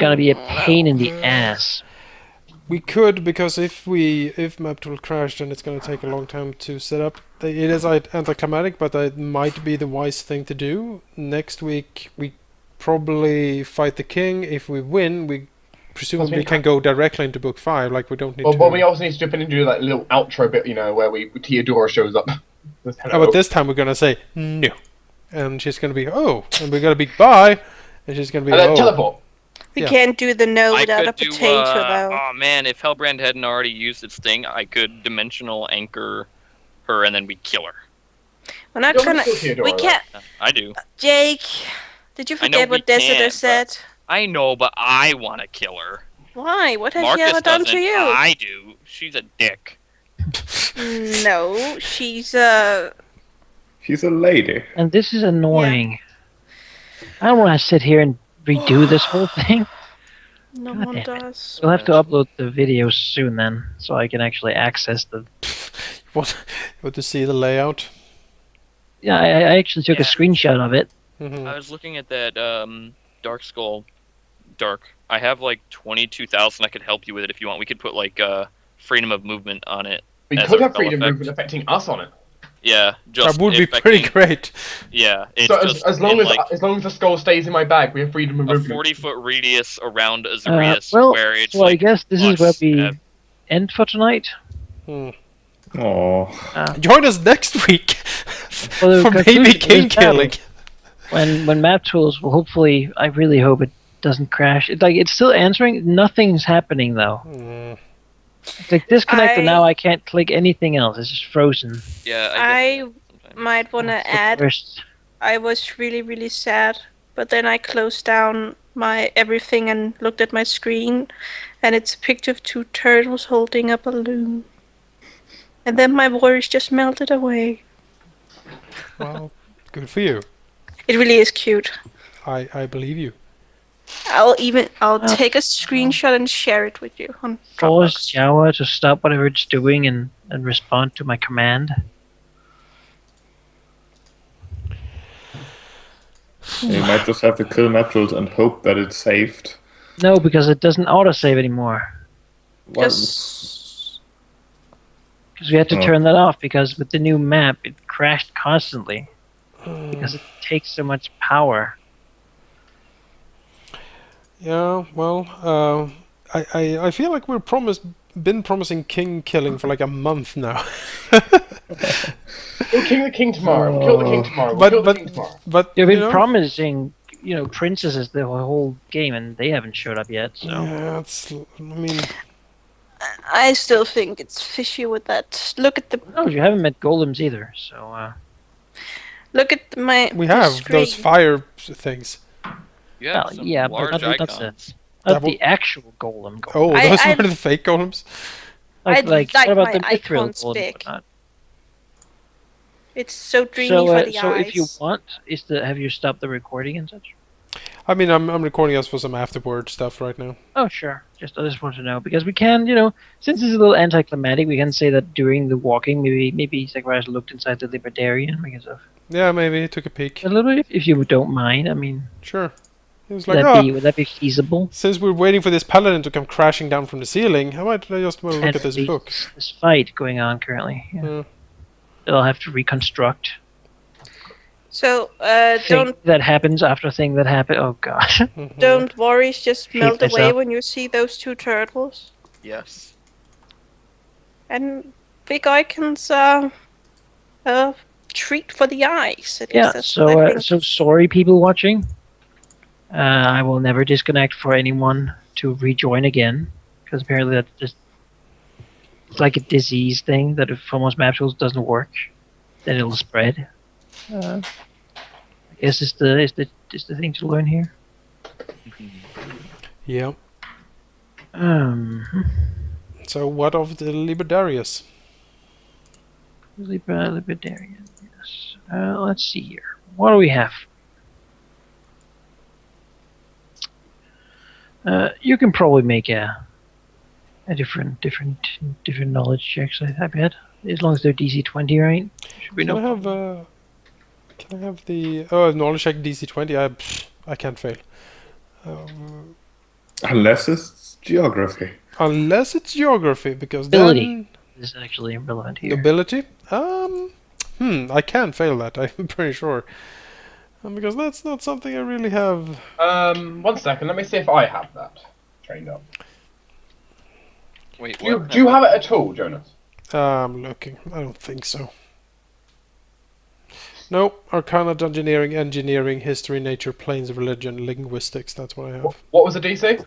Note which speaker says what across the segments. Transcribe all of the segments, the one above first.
Speaker 1: gonna be a pain in the ass.
Speaker 2: We could, because if map tool crashed, then it's gonna take a long time to set up. It is anticlimactic, but it might be the wise thing to do. Next week we probably fight the king. If we win, we presumably can go directly into book 5. Like we don't need to.
Speaker 3: But we also need to jump in and do like a little outro bit, where Theodora shows up.
Speaker 2: But this time we're gonna say no, and she's gonna be and we're gonna be bye, and she's gonna be
Speaker 3: teleport.
Speaker 4: We can't do the no without a
Speaker 5: could
Speaker 4: potato, though.
Speaker 5: Oh man, if Hellbrand hadn't already used its thing, I could dimensional anchor her and then we kill her.
Speaker 4: We're not gonna. We can't.
Speaker 5: I do.
Speaker 4: Jake, did you forget what Desidder said?
Speaker 5: I know, but I want to kill her.
Speaker 4: Why? What has
Speaker 5: Marcus
Speaker 4: she ever done to
Speaker 5: doesn't.
Speaker 4: you?
Speaker 5: I do. She's a dick.
Speaker 4: No, she's
Speaker 6: She's a lady.
Speaker 1: And this is annoying. I don't want to sit here and redo this whole thing.
Speaker 4: No
Speaker 1: God
Speaker 4: one
Speaker 1: damn it.
Speaker 4: does.
Speaker 1: We'll have to upload the videos soon then, so I can actually access the...
Speaker 2: Want to see the layout?
Speaker 1: Yeah, I actually took a screenshot of it.
Speaker 5: I was looking at that Dark Skull. I have like 22,000. I could help you with it if you want. We could put like freedom of movement on it.
Speaker 3: We could have freedom of movement affecting us on it.
Speaker 5: Yeah, just
Speaker 2: that would be pretty great.
Speaker 5: Yeah, it's
Speaker 3: so
Speaker 5: just
Speaker 3: as long as the skull stays in my bag, we have freedom of movement.
Speaker 5: A 40-foot radius around Azorius, where it's
Speaker 1: well, I guess this is where we end for tonight.
Speaker 2: Join us next week
Speaker 1: for
Speaker 2: maybe king killing.
Speaker 1: When map tools will hopefully, I really hope it doesn't crash. It's still answering. Nothing's happening though. It's like disconnected now. I can't click anything else. It's just frozen.
Speaker 5: Yeah,
Speaker 4: I might want to add. I was really, really sad, but then I closed down my everything and looked at my screen, and it's a picture of 2 turtles holding a balloon. And then my worries just melted away.
Speaker 2: Well, good for you.
Speaker 4: It really is cute.
Speaker 2: I believe you.
Speaker 4: I'll take a screenshot and share it with you on
Speaker 1: Force Java to stop whatever it's doing and respond to my command.
Speaker 6: You might just have to kill Metals and hope that it's saved.
Speaker 1: No, because it doesn't autosave anymore.
Speaker 4: Just...
Speaker 1: Because we had to turn that off, because with the new map it crashed constantly. Because it takes so much power.
Speaker 2: Yeah, well, I feel like we're been promising king killing for like a month now.
Speaker 3: We'll kill the king tomorrow. We'll kill the king tomorrow. We'll kill the king tomorrow.
Speaker 2: But
Speaker 1: you've been promising, princesses the whole game, and they haven't showed up yet. So
Speaker 2: yeah,
Speaker 4: I still think it's fishy with that. Look at the.
Speaker 1: No, you haven't met golems either. So
Speaker 4: look at my.
Speaker 2: We have those fire things.
Speaker 5: Yeah,
Speaker 1: but not the actual golem.
Speaker 2: Oh, those were the fake golems?
Speaker 4: I'd like
Speaker 1: what about
Speaker 4: my
Speaker 1: the mithril
Speaker 4: icons
Speaker 1: golem?
Speaker 4: big. It's so dreamy for the eyes.
Speaker 1: So if you want, have you stopped the recording and such?
Speaker 2: I mean, I'm recording us for some afterward stuff right now.
Speaker 1: Oh, sure. I just want to know, because we can, since it's a little anticlimactic, we can say that during the walking, maybe Zacharias looked inside the Libertarian because of.
Speaker 2: Yeah, maybe took a peek.
Speaker 1: A little bit, if you don't mind. I mean.
Speaker 2: Sure. It was like,
Speaker 1: would that be feasible?
Speaker 2: Since we're waiting for this paladin to come crashing down from the ceiling, I might just look at this book.
Speaker 1: This fight going on currently. Yeah. They'll have to reconstruct.
Speaker 4: So,
Speaker 1: don't... that happens after thing that happened. Oh, God.
Speaker 4: Don't worries just melt away when you see those 2 turtles.
Speaker 5: Yes.
Speaker 4: And big icons treat for the eyes.
Speaker 1: Yeah, so sorry people watching. I will never disconnect for anyone to rejoin again, because apparently that's just it's like a disease thing that if almost map tools doesn't work, then it'll spread. I guess it's the thing to learn here.
Speaker 2: Yeah. So what of the Libertarius?
Speaker 1: Libertarian, yes. Let's see here. What do we have? You can probably make a different knowledge checks. I bet, as long as they're DC 20, right? Should be
Speaker 2: Can I have the knowledge check DC 20? I can't fail.
Speaker 6: Unless it's geography.
Speaker 2: Unless it's geography, because
Speaker 1: Ability.
Speaker 2: then
Speaker 1: This is actually relevant here.
Speaker 2: nobility. I can fail that. I'm pretty sure, because that's not something I really have.
Speaker 3: 1 second, let me see if I have that trained up.
Speaker 5: Wait,
Speaker 3: Do you,
Speaker 5: what?
Speaker 3: do you have it at all, Jonas?
Speaker 2: I'm looking. I don't think so. Nope. Arcana, engineering, history, nature, planes, religion, linguistics. That's what I have.
Speaker 3: What was the DC?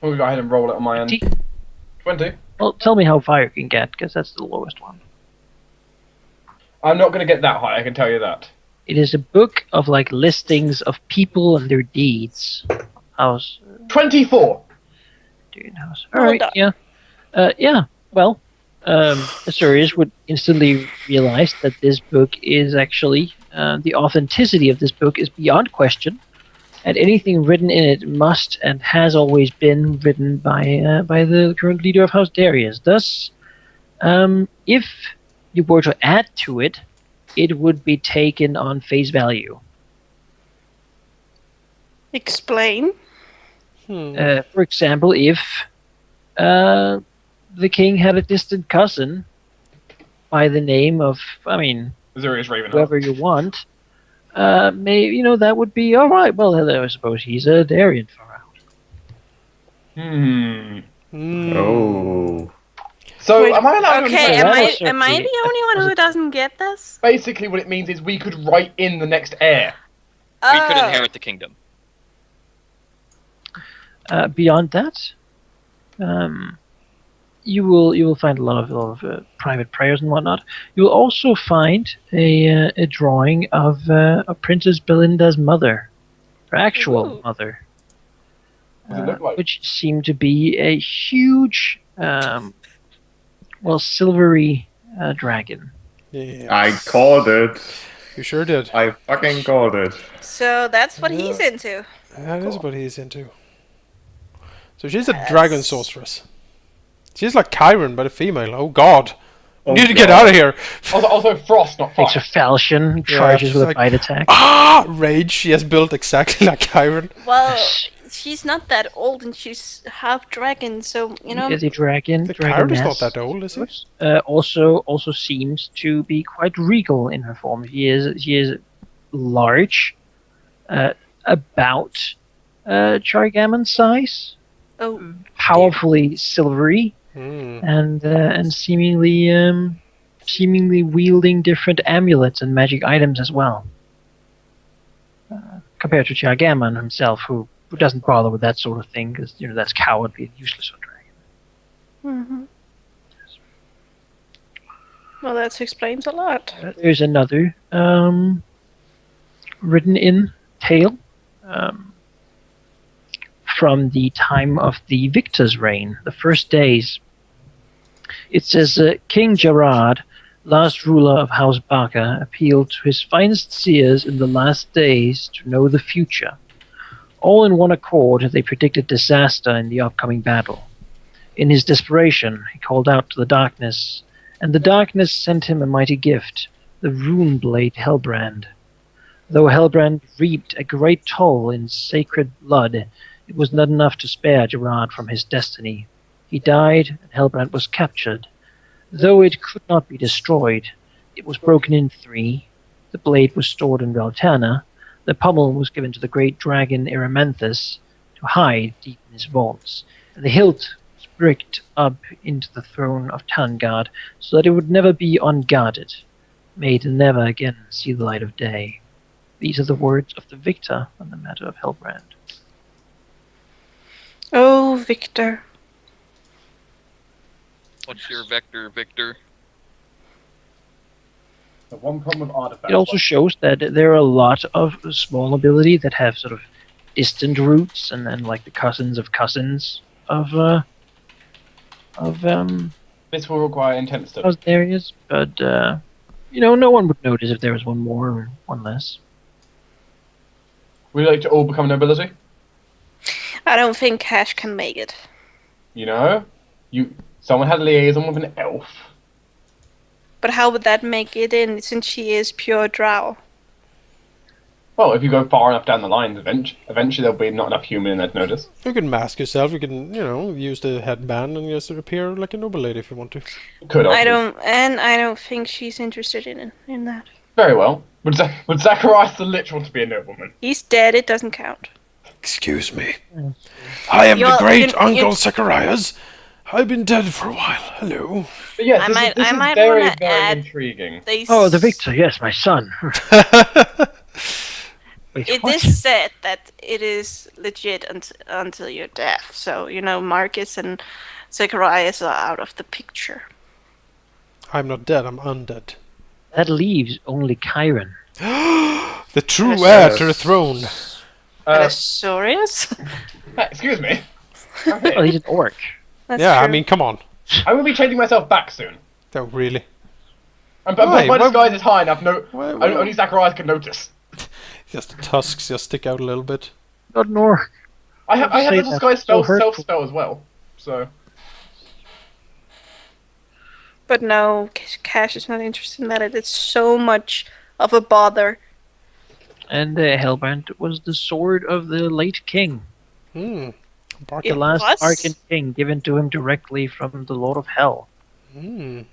Speaker 3: We'll go ahead and roll it on my end. 20.
Speaker 1: Well, tell me how far you can get, because that's the lowest one.
Speaker 3: I'm not going to get that high, I can tell you that.
Speaker 1: It is a book of like listings of people and their deeds. House.
Speaker 3: 24!
Speaker 1: Dude, house.
Speaker 4: Well
Speaker 1: Alright,
Speaker 4: done.
Speaker 1: yeah. Yeah, well, Asturias would instantly realize that this book is actually, the authenticity of this book is beyond question, and anything written in it must and has always been written by the current leader of House Darius. Thus, if you were to add to it, it would be taken on face value.
Speaker 4: Explain.
Speaker 1: For example, if the king had a distant cousin by the name of, I mean,
Speaker 3: Azurius Ravenheart.
Speaker 1: whoever you want, maybe, that would be alright. Well, I suppose he's a Darien far out.
Speaker 6: Oh.
Speaker 3: So,
Speaker 4: Wait,
Speaker 3: am I allowed to
Speaker 4: Okay,
Speaker 3: only
Speaker 1: So
Speaker 4: am
Speaker 1: that
Speaker 4: I
Speaker 1: is
Speaker 4: am I
Speaker 1: certainly
Speaker 4: the only one who doesn't get this?
Speaker 3: Basically, what it means is we could write in the next heir.
Speaker 5: We could
Speaker 4: Oh.
Speaker 5: inherit the kingdom.
Speaker 1: Beyond that, you will find a lot of private prayers and whatnot. You will also find a drawing of Princess Belinda's mother, her actual
Speaker 4: Ooh.
Speaker 1: mother,
Speaker 3: What does it look like?
Speaker 1: which seemed to be a huge, silvery dragon.
Speaker 2: Yeah.
Speaker 6: I called it.
Speaker 2: You sure did.
Speaker 6: I fucking called it.
Speaker 4: So that's what
Speaker 2: Yeah.
Speaker 4: he's into.
Speaker 2: That is what he's into. So she's a dragon sorceress. She's like Chiron, but a female. Oh god.
Speaker 6: Oh,
Speaker 2: Need to get
Speaker 6: God.
Speaker 2: out of here.
Speaker 3: Also Frost, not
Speaker 1: Takes
Speaker 3: fire.
Speaker 1: a falchion, charges
Speaker 2: she's
Speaker 1: with
Speaker 2: like-
Speaker 1: a bite attack.
Speaker 2: Ah! Rage. She has built exactly like Chiron.
Speaker 4: Well, she's not that old and she's half dragon, so
Speaker 1: Is a dragon.
Speaker 2: The Chiron is not
Speaker 1: dragoness.
Speaker 2: that old, is he?
Speaker 1: Also seems to be quite regal in her form. She is large, about Chargamon's size,
Speaker 4: Oh,
Speaker 1: powerfully silvery, and seemingly wielding different amulets and magic items as well. Compared to Chargamon himself, who doesn't bother with that sort of thing, because that's cowardly and useless for a dragon.
Speaker 4: mm-hmm. Well, that explains a lot.
Speaker 1: There's another written in tale from the time of the victor's reign, the first days. It says, King Gerard, last ruler of House Barca, appealed to his finest seers in the last days to know the future. All in one accord, they predicted disaster in the upcoming battle. In his desperation, he called out to the darkness, and the darkness sent him a mighty gift, the rune blade Hellbrand. Though Hellbrand reaped a great toll in sacred blood, it was not enough to spare Gerard from his destiny. He died, and Hellbrand was captured. Though it could not be destroyed, it was broken in 3. The blade was stored in Valterna. The pommel was given to the great dragon Erymanthus to hide deep in his vaults, and the hilt was bricked up into the throne of Tangard so that it would never be unguarded, made to never again see the light of day. These are the words of the victor on the matter of Hellbrand.
Speaker 4: Oh, Victor.
Speaker 5: What's your vector, Victor?
Speaker 3: The one problem with artifacts.
Speaker 1: It also shows that there are a lot of small nobility that have sort of distant roots, and then like the cousins of cousins of
Speaker 3: This will require intense study.
Speaker 1: House Darius, but no one would notice if there was one more or one less.
Speaker 3: Would you like to all become nobility?
Speaker 4: I don't think Cash can make it.
Speaker 3: Someone had a liaison with an elf.
Speaker 4: But how would that make it in, since she is pure drow?
Speaker 3: Well, if you go far enough down the line, eventually there'll be not enough human in there to notice.
Speaker 2: You can mask yourself. You can, use the headband and just appear like a noble lady if you want to.
Speaker 3: Could
Speaker 4: I
Speaker 3: obviously.
Speaker 4: don't think she's interested in that.
Speaker 3: Very well. Would Zacharias the Lich want to be a nobleman?
Speaker 4: He's dead. It doesn't count.
Speaker 2: Excuse me. I am the
Speaker 4: You're-
Speaker 2: great
Speaker 4: you-
Speaker 2: Uncle Zacharias. I've been dead for a while. Hello.
Speaker 3: But yes,
Speaker 4: I
Speaker 3: this
Speaker 4: might-
Speaker 3: is
Speaker 4: I might
Speaker 3: very,
Speaker 4: wanna
Speaker 3: very
Speaker 4: add-
Speaker 3: intriguing.
Speaker 1: Oh, the victor. Yes, my son. Wait,
Speaker 4: It
Speaker 1: what?
Speaker 4: is said that it is legit until your death. So Marcus and Zacharias are out of the picture.
Speaker 2: I'm not dead. I'm undead.
Speaker 1: That leaves only Chiron.
Speaker 2: The true
Speaker 4: Yes.
Speaker 2: heir to the throne.
Speaker 4: Allosaurus?
Speaker 3: Excuse me.
Speaker 1: Well,
Speaker 3: Okay.
Speaker 1: he's an orc.
Speaker 4: That's
Speaker 2: Yeah,
Speaker 4: true.
Speaker 2: I mean, come on.
Speaker 3: I will be changing myself back soon.
Speaker 2: Oh, really?
Speaker 3: But my disguise is high enough.
Speaker 2: Why-
Speaker 3: Only Zacharias can notice.
Speaker 2: Just the tusks just stick out a little bit.
Speaker 1: Not an orc.
Speaker 3: I have
Speaker 1: Say
Speaker 3: the
Speaker 1: that.
Speaker 3: disguise
Speaker 1: So
Speaker 3: self
Speaker 1: hurtful.
Speaker 3: spell as well. So
Speaker 4: But no, Cash is not interested in that. It's so much of a bother.
Speaker 1: And the Hellbrand was the sword of the late king.
Speaker 2: Hmm. Bark-
Speaker 1: The
Speaker 4: It
Speaker 1: last
Speaker 4: was?
Speaker 1: Arkan king given to him directly from the Lord of Hell.
Speaker 2: Hmm.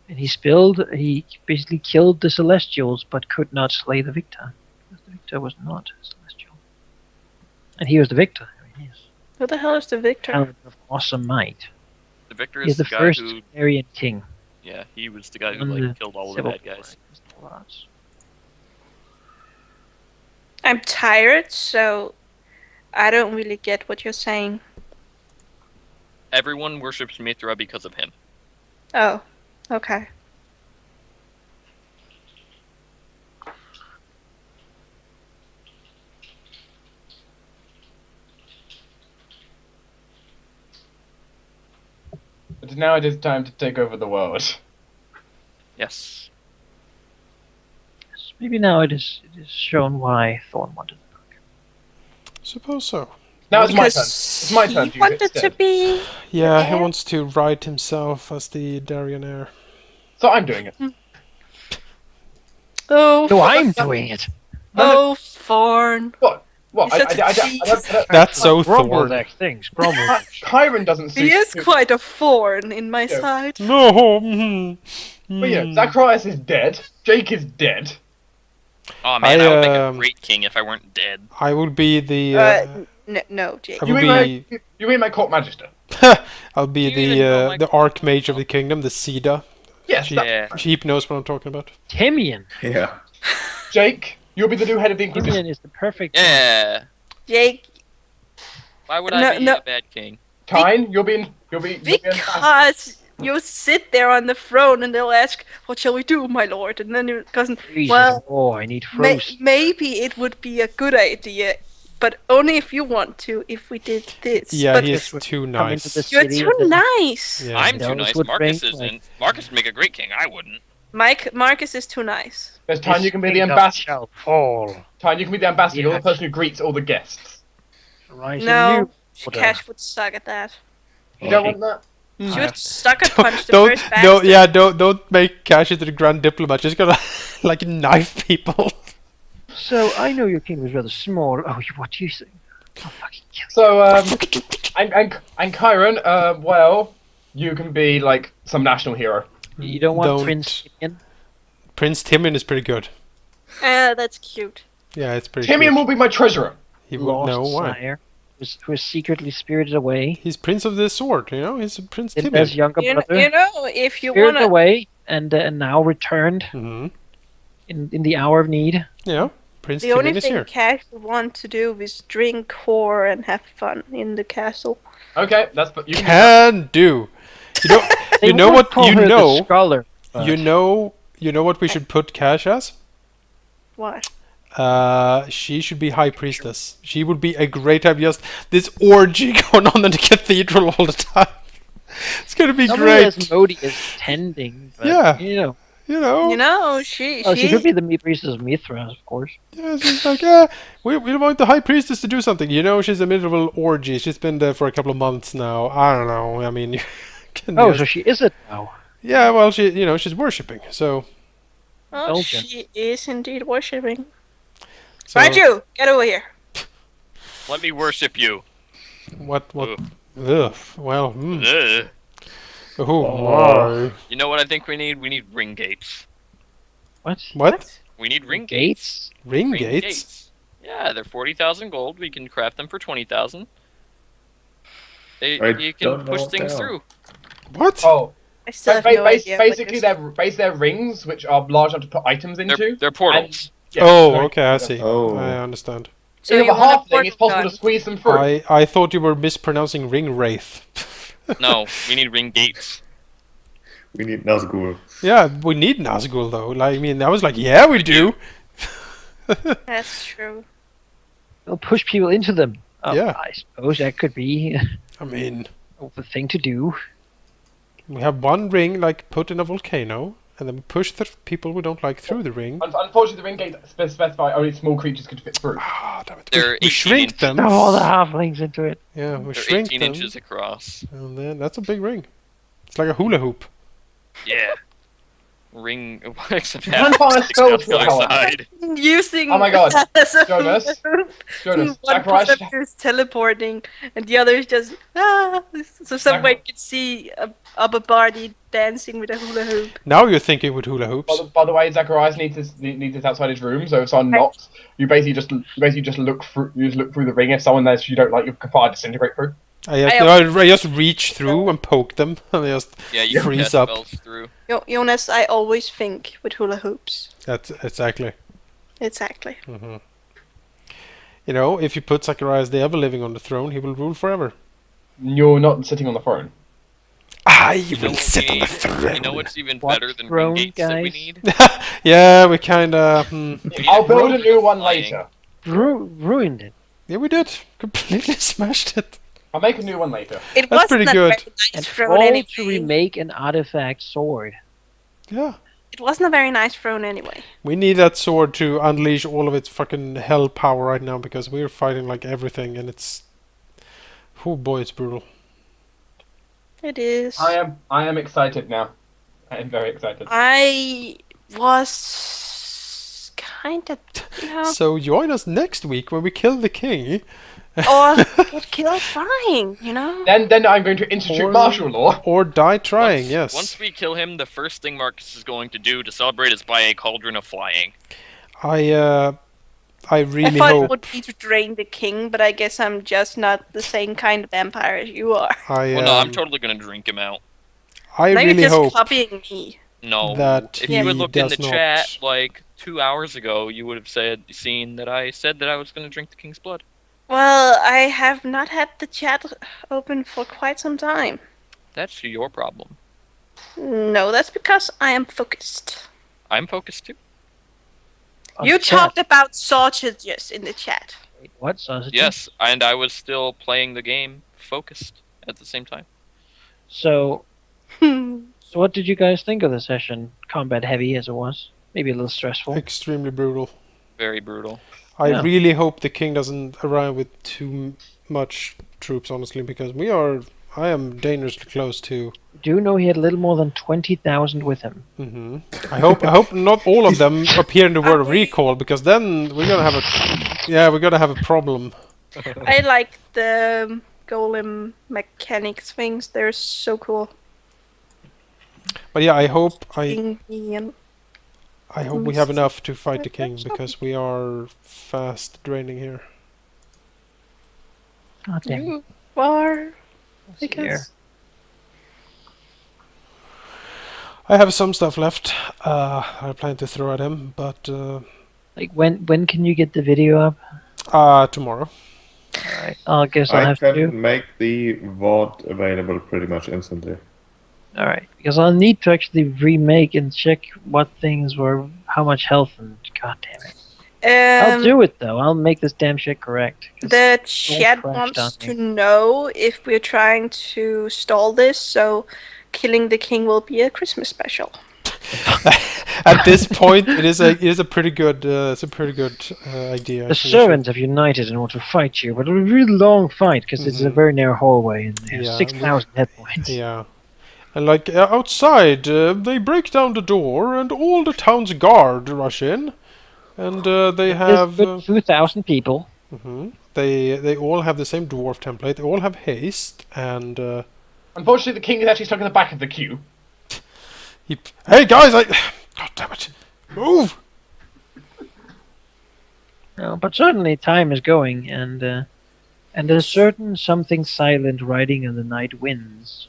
Speaker 1: And he basically killed the Celestials, but could not slay the Victor. Because the Victor was not Celestial. And he was the Victor. I mean, yes.
Speaker 4: Who the hell is the victor?
Speaker 1: Talent of awesome might.
Speaker 5: The victor
Speaker 1: He's
Speaker 5: is
Speaker 1: the
Speaker 5: the guy
Speaker 1: first
Speaker 5: who,
Speaker 1: Aryan king.
Speaker 5: yeah, he was the guy who
Speaker 1: on
Speaker 5: like
Speaker 1: the
Speaker 5: killed all the
Speaker 1: Civil
Speaker 5: bad guys.
Speaker 1: War.
Speaker 4: I'm tired, so I don't really get what you're saying.
Speaker 5: Everyone worships Mithra because of him.
Speaker 4: Oh, okay.
Speaker 3: but now it is time to take over the world.
Speaker 5: Yes.
Speaker 1: Yes, maybe now it is shown why Thorn wanted the book.
Speaker 2: Suppose so.
Speaker 3: Now it's my turn.
Speaker 4: Because
Speaker 3: It's my turn
Speaker 4: he
Speaker 3: to use it
Speaker 4: wanted to
Speaker 3: instead.
Speaker 4: be.
Speaker 2: Yeah, he
Speaker 4: Yeah.
Speaker 2: wants to write himself as the Darien heir.
Speaker 3: So I'm doing it.
Speaker 4: Oh,
Speaker 1: No, I'm doing it.
Speaker 4: oh, Thorn.
Speaker 3: What?
Speaker 4: He's such a cheat.
Speaker 2: That's so
Speaker 1: Grumble
Speaker 2: Thorn.
Speaker 1: next things. Grumble.
Speaker 3: Chiron doesn't suit.
Speaker 4: He is quite a thorn in my
Speaker 3: Yeah.
Speaker 4: side.
Speaker 2: No. mhm.
Speaker 3: But yeah,
Speaker 2: Hmm.
Speaker 3: Zacharias is dead. Jake is dead.
Speaker 5: Oh man,
Speaker 2: I,
Speaker 5: I would make a
Speaker 2: um,
Speaker 5: great king if I weren't dead.
Speaker 2: I will be the.
Speaker 4: No, Jake.
Speaker 2: I
Speaker 3: You
Speaker 2: will
Speaker 3: mean
Speaker 2: be.
Speaker 3: you mean my court magister?
Speaker 2: I'll be
Speaker 5: Do you even know my
Speaker 2: the archmage of the kingdom, the Sida.
Speaker 3: Yes.
Speaker 2: She-
Speaker 5: Yeah.
Speaker 2: Sheep knows what I'm talking about.
Speaker 1: Timian.
Speaker 6: Yeah.
Speaker 3: Jake, you'll be the new head of the Inquisition.
Speaker 1: Timian is the perfect.
Speaker 5: Yeah.
Speaker 4: Jake,
Speaker 5: Why would
Speaker 4: No,
Speaker 5: I be
Speaker 4: no.
Speaker 5: a bad king?
Speaker 3: Tyne, you'll be ambassador.
Speaker 4: because you sit there on the throne and they'll ask, "What shall we do, my lord?" And then you goes,
Speaker 1: Freezing.
Speaker 4: well,
Speaker 1: Oh, I need frost.
Speaker 4: maybe it would be a good idea, but only if you want to. If we did this,
Speaker 2: Yeah,
Speaker 4: but
Speaker 2: he's
Speaker 1: would
Speaker 2: too
Speaker 1: come
Speaker 2: nice.
Speaker 1: into the
Speaker 4: you're
Speaker 1: city
Speaker 4: too
Speaker 1: and then-
Speaker 4: nice.
Speaker 2: Yeah.
Speaker 5: I'm
Speaker 1: Those
Speaker 5: too nice.
Speaker 1: would
Speaker 5: Marcus
Speaker 1: bring,
Speaker 5: isn't. Marcus would make a great king. I wouldn't.
Speaker 4: Marcus is too nice.
Speaker 3: There's Tyne, you can be the
Speaker 1: This kingdom
Speaker 3: ambassador.
Speaker 1: shall fall.
Speaker 3: Tyne, you can be the ambassador. You're the
Speaker 1: Yes.
Speaker 3: person who greets all the guests.
Speaker 1: Rise
Speaker 4: No,
Speaker 1: anew.
Speaker 4: Cash would suck at that.
Speaker 3: You don't want that?
Speaker 4: She would sucker punch the
Speaker 2: Don't,
Speaker 4: first
Speaker 2: no,
Speaker 4: bastard.
Speaker 2: yeah, don't make Cash into the grand diplomat. Just gonna like knife people.
Speaker 1: So I know your kingdom is rather small. Oh, what do you think? I'll fucking kill
Speaker 3: So and Chiron, well, you can be like some national hero.
Speaker 1: you. You don't want
Speaker 2: Don't.
Speaker 1: Prince Timian?
Speaker 2: Prince Timian is pretty good.
Speaker 4: That's cute.
Speaker 2: Yeah, it's pretty.
Speaker 3: Timian
Speaker 2: cute.
Speaker 3: will be my treasurer.
Speaker 2: He will
Speaker 1: Lost
Speaker 2: know why.
Speaker 1: sire, who is secretly spirited away.
Speaker 2: He's Prince of the Sword. You know, he's Prince
Speaker 1: Linda's
Speaker 2: Timian.
Speaker 1: younger
Speaker 4: You
Speaker 1: brother.
Speaker 4: know, if you
Speaker 1: Spirited
Speaker 4: wanna,
Speaker 1: away and now returned
Speaker 2: Hmm.
Speaker 1: in the hour of need.
Speaker 2: Yeah, Prince
Speaker 4: the only
Speaker 2: Timian is
Speaker 4: thing
Speaker 2: here.
Speaker 4: Cash would want to do is drink, whore, and have fun in the castle.
Speaker 3: Okay, that's you can
Speaker 2: Can do. You know,
Speaker 1: They
Speaker 2: you know
Speaker 1: would
Speaker 2: what
Speaker 1: call
Speaker 2: you
Speaker 1: her the
Speaker 2: know.
Speaker 1: scholar. but-
Speaker 2: You know what we should put Cash as?
Speaker 4: What?
Speaker 2: She should be High Priestess. She would be a great time. Just this orgy going on in the cathedral all the time. It's gonna be
Speaker 1: Somebody
Speaker 2: great.
Speaker 1: as Modi is tending. But,
Speaker 2: Yeah.
Speaker 1: You know.
Speaker 2: You know.
Speaker 4: You know, she
Speaker 1: Oh, she could be the priestess of Mithra, of course.
Speaker 2: Yeah, she's like, yeah, we want the High Priestess to do something. You know, she's a miserable orgy. She's been there for a couple of months now. I don't know. I mean, you can
Speaker 1: Oh,
Speaker 2: just-
Speaker 1: so she is it now.
Speaker 2: yeah. Well, she's worshipping. So
Speaker 4: Oh,
Speaker 1: Indulgent.
Speaker 4: she is indeed worshipping.
Speaker 2: So,
Speaker 4: Raju, get over here.
Speaker 5: Let me worship you.
Speaker 2: What?
Speaker 5: Ugh.
Speaker 2: Ugh. Well,
Speaker 5: Ugh.
Speaker 2: Oh my.
Speaker 5: You know what I think we need? We need ring gates.
Speaker 2: What?
Speaker 5: We need ring gates.
Speaker 2: Ring gates?
Speaker 5: Yeah, they're 40,000 gold. We can craft them for 20,000. You can
Speaker 6: don't know
Speaker 5: push
Speaker 6: what
Speaker 5: things
Speaker 6: they are.
Speaker 5: through.
Speaker 2: What?
Speaker 3: Oh,
Speaker 4: I still have no idea.
Speaker 3: basically they're rings which are large enough to put items into.
Speaker 5: They're portals.
Speaker 3: Yeah,
Speaker 2: Oh,
Speaker 3: so-
Speaker 2: okay, I see.
Speaker 6: Oh.
Speaker 2: I understand.
Speaker 4: So
Speaker 3: If
Speaker 4: you
Speaker 3: a
Speaker 4: want a
Speaker 3: halfling, it's
Speaker 4: portal
Speaker 3: possible
Speaker 4: gun.
Speaker 3: to squeeze them through.
Speaker 2: I thought you were mispronouncing ring wraith.
Speaker 5: No, we need ring gates.
Speaker 6: We need Nazgul.
Speaker 2: Yeah, we need Nazgul though. Like, I mean, I was like, yeah, we do.
Speaker 4: That's true.
Speaker 1: They'll push people into them. Oh,
Speaker 2: Yeah.
Speaker 1: I suppose that could be
Speaker 2: I mean,
Speaker 1: the thing to do.
Speaker 2: we have one ring like put in a volcano, and then we push the people we don't like through the ring.
Speaker 3: Unfortunately, the ring gates specify only small creatures could fit through.
Speaker 2: Ah, damn it.
Speaker 5: They're
Speaker 2: We
Speaker 5: 18
Speaker 2: shrink
Speaker 5: inches.
Speaker 2: them.
Speaker 1: Throw all the halflings into it.
Speaker 2: Yeah, we
Speaker 5: They're
Speaker 2: shrink
Speaker 5: 18
Speaker 2: them,
Speaker 5: inches across.
Speaker 2: and then that's a big ring. It's like a hula hoop.
Speaker 5: Yeah. Ring. Except
Speaker 3: You can find a spell
Speaker 5: half the
Speaker 3: to
Speaker 5: other
Speaker 3: power.
Speaker 5: side.
Speaker 4: Using
Speaker 3: Oh my God.
Speaker 4: that as a
Speaker 3: Jonas,
Speaker 4: hula hoop.
Speaker 3: Jonas,
Speaker 4: One
Speaker 3: Zacharias,
Speaker 4: part of you is teleporting, and the other is just So some way you can see up a party dancing with a hula hoop.
Speaker 2: Now you're thinking with hula hoops.
Speaker 3: by the way, Zacharias needs this outside his room. So if someone knocks, you basically just look through. You just look through the ring. If someone there you don't like, you can fire disintegrate through.
Speaker 2: I just reach through and poke them, and they just
Speaker 5: Yeah, you can
Speaker 2: freeze
Speaker 5: cast
Speaker 2: up.
Speaker 5: spells through.
Speaker 4: Jonas, I always think with hula hoops.
Speaker 2: That's exactly.
Speaker 4: Exactly.
Speaker 2: Hmm. You know, if you put Zacharias the Ever Living on the throne, he will rule forever.
Speaker 3: You're not sitting on the throne.
Speaker 2: I
Speaker 5: You know
Speaker 2: will
Speaker 5: what
Speaker 2: sit
Speaker 5: we
Speaker 2: on the
Speaker 5: need?
Speaker 2: throne.
Speaker 5: You know what's even
Speaker 1: What
Speaker 5: better than
Speaker 1: throne,
Speaker 5: ring gates that we
Speaker 1: guys?
Speaker 5: need?
Speaker 2: Yeah, we kinda.
Speaker 5: We need
Speaker 3: I'll
Speaker 5: a
Speaker 3: build a
Speaker 5: portal
Speaker 3: new one
Speaker 5: flying.
Speaker 3: later.
Speaker 1: Ruined it.
Speaker 2: Yeah, we did. Completely smashed it.
Speaker 3: I'll make a new one later.
Speaker 4: It
Speaker 2: That's
Speaker 4: wasn't
Speaker 2: pretty
Speaker 4: a
Speaker 2: good.
Speaker 4: very nice
Speaker 1: And
Speaker 4: throne
Speaker 1: all
Speaker 4: anyway.
Speaker 1: to remake an artifact sword.
Speaker 2: Yeah.
Speaker 4: It wasn't a very nice throne anyway.
Speaker 2: We need that sword to unleash all of its fucking hell power right now because we're fighting like everything and it's. Oh boy, it's brutal.
Speaker 4: It is.
Speaker 3: I am excited now. I am very excited.
Speaker 4: I was kind of,
Speaker 2: So join us next week when we kill the king.
Speaker 4: or get killed trying,
Speaker 3: Then I'm going to institute
Speaker 2: Or-
Speaker 3: martial law.
Speaker 2: Or die trying, yes.
Speaker 5: Once we kill him, the first thing Marcus is going to do to celebrate is buy a cauldron of flying.
Speaker 2: I
Speaker 4: I
Speaker 2: really
Speaker 4: thought it
Speaker 2: hope.
Speaker 4: would be to drain the king, but I guess I'm just not the same kind of vampire as you are.
Speaker 5: Well, no, I'm totally gonna drink him out.
Speaker 2: I
Speaker 4: Now
Speaker 2: really
Speaker 4: you're just
Speaker 2: hope
Speaker 4: copying me.
Speaker 5: No,
Speaker 2: that
Speaker 5: if
Speaker 2: he
Speaker 5: you had looked in the
Speaker 2: does not.
Speaker 5: chat like 2 hours ago, you would have seen that I said that I was gonna drink the king's blood.
Speaker 4: Well, I have not had the chat open for quite some time.
Speaker 5: That's your problem.
Speaker 4: No, that's because I am focused.
Speaker 5: I'm focused too.
Speaker 4: You talked about sausages in the chat.
Speaker 1: Wait, what sausage?
Speaker 5: Yes, and I was still playing the game focused at the same time.
Speaker 1: So what did you guys think of the session? Combat heavy as it was, maybe a little stressful.
Speaker 2: Extremely brutal.
Speaker 5: Very brutal.
Speaker 2: I
Speaker 1: Yeah.
Speaker 2: really hope the king doesn't arrive with too much troops, honestly, because I am dangerously close to.
Speaker 1: Do you know he had a little more than 20,000 with him?
Speaker 2: Hmm. I hope not all of them appear in the word of recall, because then we're gonna have a problem.
Speaker 4: I like the golem mechanics things. They're so cool.
Speaker 2: But yeah, I hope
Speaker 4: Ian.
Speaker 2: we have enough to fight the king, because we are fast draining here.
Speaker 1: Oh, damn.
Speaker 4: You are.
Speaker 1: Here.
Speaker 4: Because
Speaker 2: I have some stuff left. I plan to throw at him, but
Speaker 1: Like, when can you get the video up?
Speaker 2: tomorrow.
Speaker 1: Alright, I guess I'll
Speaker 6: I
Speaker 1: have to do.
Speaker 6: can make the VOD available pretty much instantly.
Speaker 1: Alright, because I'll need to actually remake and check what things were, how much health, and god damn it. I'll do it though, I'll make this damn shit correct. 'cause
Speaker 4: The chat
Speaker 1: crashed
Speaker 4: wants
Speaker 1: on
Speaker 4: to
Speaker 1: me.
Speaker 4: know if we're trying to stall this, so killing the king will be a Christmas special.
Speaker 2: At this point, it is a pretty good idea.
Speaker 1: The servants have united and want to fight you, but a really long fight because it's a
Speaker 2: Mhm.
Speaker 1: very narrow hallway and they have
Speaker 2: Yeah,
Speaker 1: 6,000 hit points.
Speaker 2: Yeah. And like outside, they break down the door and all the town's guard rush in. And they
Speaker 1: There's
Speaker 2: have.
Speaker 1: good 2,000 people.
Speaker 2: They all have the same dwarf template. They all have haste, and
Speaker 3: Unfortunately, the king is actually stuck in the back of the queue.
Speaker 2: hey guys, God damn it, move!
Speaker 1: No, but certainly time is going, and there's certain something silent riding on the night winds.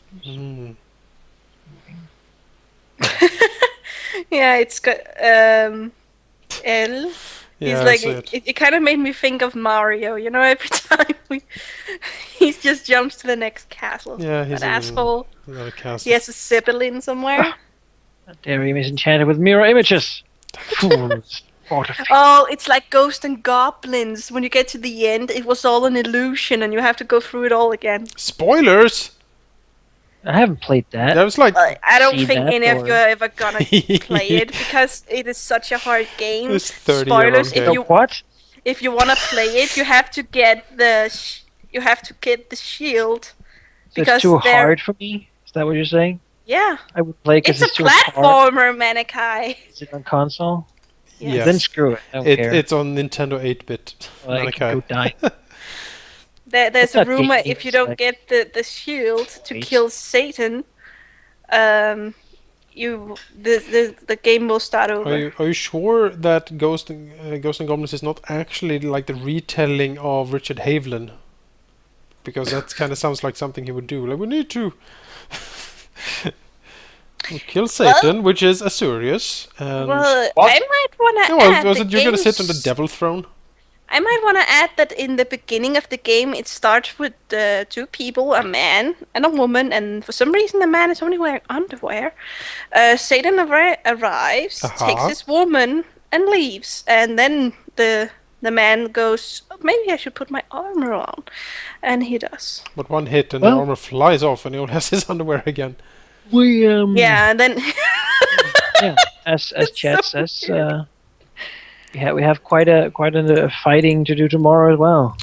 Speaker 4: Yeah, it's got L. He's
Speaker 2: Yeah,
Speaker 4: like
Speaker 2: I see
Speaker 4: it kind of made me think of Mario. You know, every time he just jumps to the next castle.
Speaker 2: Yeah, he's
Speaker 4: that asshole.
Speaker 2: Another castle.
Speaker 4: He has a sibling somewhere.
Speaker 1: That Darium is enchanted with mirror images. Fools. Mortified.
Speaker 4: Oh, it's like Ghosts and Goblins. When you get to the end, it was all an illusion, and you have to go through it all again.
Speaker 2: Spoilers!
Speaker 1: I haven't played that.
Speaker 2: That was like
Speaker 4: I don't
Speaker 1: See
Speaker 4: think
Speaker 1: that,
Speaker 4: any of
Speaker 1: or-
Speaker 4: you are ever gonna play it because it is such a hard game.
Speaker 2: It's 30-year-old
Speaker 4: Spoilers!
Speaker 2: game.
Speaker 1: What?
Speaker 4: If you wanna play it, you have to get the shield.
Speaker 1: So
Speaker 4: Because
Speaker 1: it's too
Speaker 4: they're-
Speaker 1: hard for me? Is that what you're saying?
Speaker 4: Yeah,
Speaker 1: I would play because
Speaker 4: it's a
Speaker 1: too hard.
Speaker 4: platformer, Manikai.
Speaker 1: Is it on console?
Speaker 2: Yes.
Speaker 1: Then screw it. I don't care.
Speaker 2: It's on Nintendo 8-bit.
Speaker 1: Well, I can go die.
Speaker 4: There's
Speaker 1: It's
Speaker 4: a
Speaker 1: not
Speaker 4: rumor
Speaker 1: gaming,
Speaker 4: if you
Speaker 1: it's
Speaker 4: don't
Speaker 1: like-
Speaker 4: get the shield to
Speaker 1: Wait.
Speaker 4: kill Satan, the game will start over.
Speaker 2: Are you sure that Ghost and Goblins is not actually like the retelling of Richard Haviland? Because that kind of sounds like something he would do. Like, we need to kill Satan, which is Asurius. And
Speaker 4: Well,
Speaker 3: What?
Speaker 4: I might want to
Speaker 2: yeah, well,
Speaker 4: add
Speaker 2: was
Speaker 4: the
Speaker 2: it you're gonna sit on the
Speaker 4: game's-
Speaker 2: devil throne?
Speaker 4: I might want to add that in the beginning of the game, it starts with two people, a man and a woman, and for some reason the man is only wearing underwear. Satan arrives, takes his woman, and leaves, and then the man goes, "Oh, maybe I should put my armor on," and he does.
Speaker 2: But one hit and
Speaker 1: Well-
Speaker 2: the armor flies off, and he only has his underwear again.
Speaker 1: We
Speaker 4: Yeah, and then
Speaker 1: yeah, as
Speaker 4: It's
Speaker 1: Chat
Speaker 4: so
Speaker 1: says, we have quite a fighting to do tomorrow as well.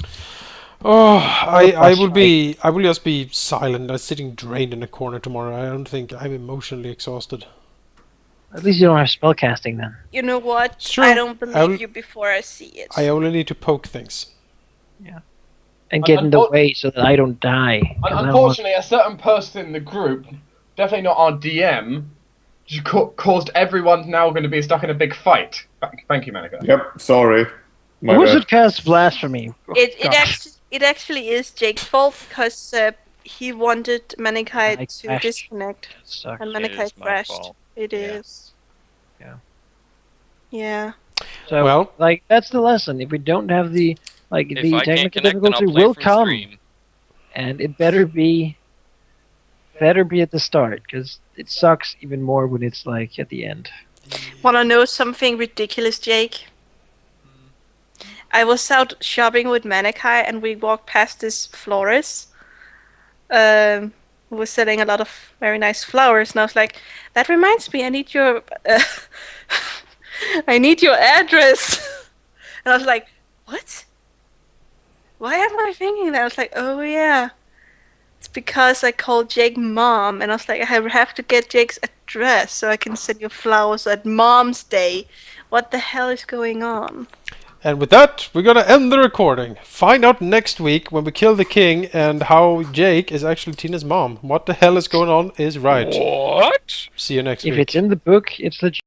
Speaker 2: Oh, I
Speaker 1: boss
Speaker 2: will just be silent. I'm sitting drained in a corner tomorrow. I don't think I'm emotionally exhausted.
Speaker 1: At least you don't have spellcasting then.
Speaker 4: you know what?
Speaker 2: Sure,
Speaker 4: I don't believe
Speaker 2: I'll-
Speaker 4: you before I see it.
Speaker 2: I only need to poke things.
Speaker 1: And get in the
Speaker 3: unfor-
Speaker 1: way so that I don't die. 'Cause I want-
Speaker 3: Unfortunately, a certain person in the group, definitely not our DM, caused everyone now going to be stuck in a big fight. Thank you, Manika.
Speaker 6: Yep, sorry. My
Speaker 1: Who was
Speaker 6: bad.
Speaker 1: it cast blasphemy? Oh, gosh.
Speaker 4: It actually is Jake's fault because he wanted Manikai
Speaker 1: I
Speaker 4: to
Speaker 1: crashed.
Speaker 4: disconnect,
Speaker 1: Sucks.
Speaker 4: and
Speaker 5: It
Speaker 4: Manikai
Speaker 5: is my
Speaker 4: crashed.
Speaker 5: fault.
Speaker 4: It is.
Speaker 1: Yeah.
Speaker 4: Yeah.
Speaker 1: So,
Speaker 2: Well-
Speaker 1: like, that's the lesson. If we don't have the
Speaker 5: If
Speaker 1: the
Speaker 5: I can't
Speaker 1: technical
Speaker 5: connect, then I'll
Speaker 1: difficulty
Speaker 5: play
Speaker 1: will
Speaker 5: from
Speaker 1: come,
Speaker 5: stream.
Speaker 1: and it better be at the start because it sucks even more when it's like at the end.
Speaker 4: Wanna know something ridiculous, Jake? I was out shopping with Manikai and we walked past this florist who was selling a lot of very nice flowers, and I was like, that reminds me, I need your I need your address. And I was like, what? Why am I thinking that? I was like, oh yeah. It's because I called Jake mom, and I was like, I have to get Jake's address so I can send you flowers at Mom's Day. What the hell is going on?
Speaker 2: And with that, we're gonna end the recording. Find out next week when we kill the king and how Jake is actually Tina's mom. What the hell is going on is right.
Speaker 5: What?
Speaker 2: See you next
Speaker 1: If
Speaker 2: week.
Speaker 1: it's in the book, it's legit.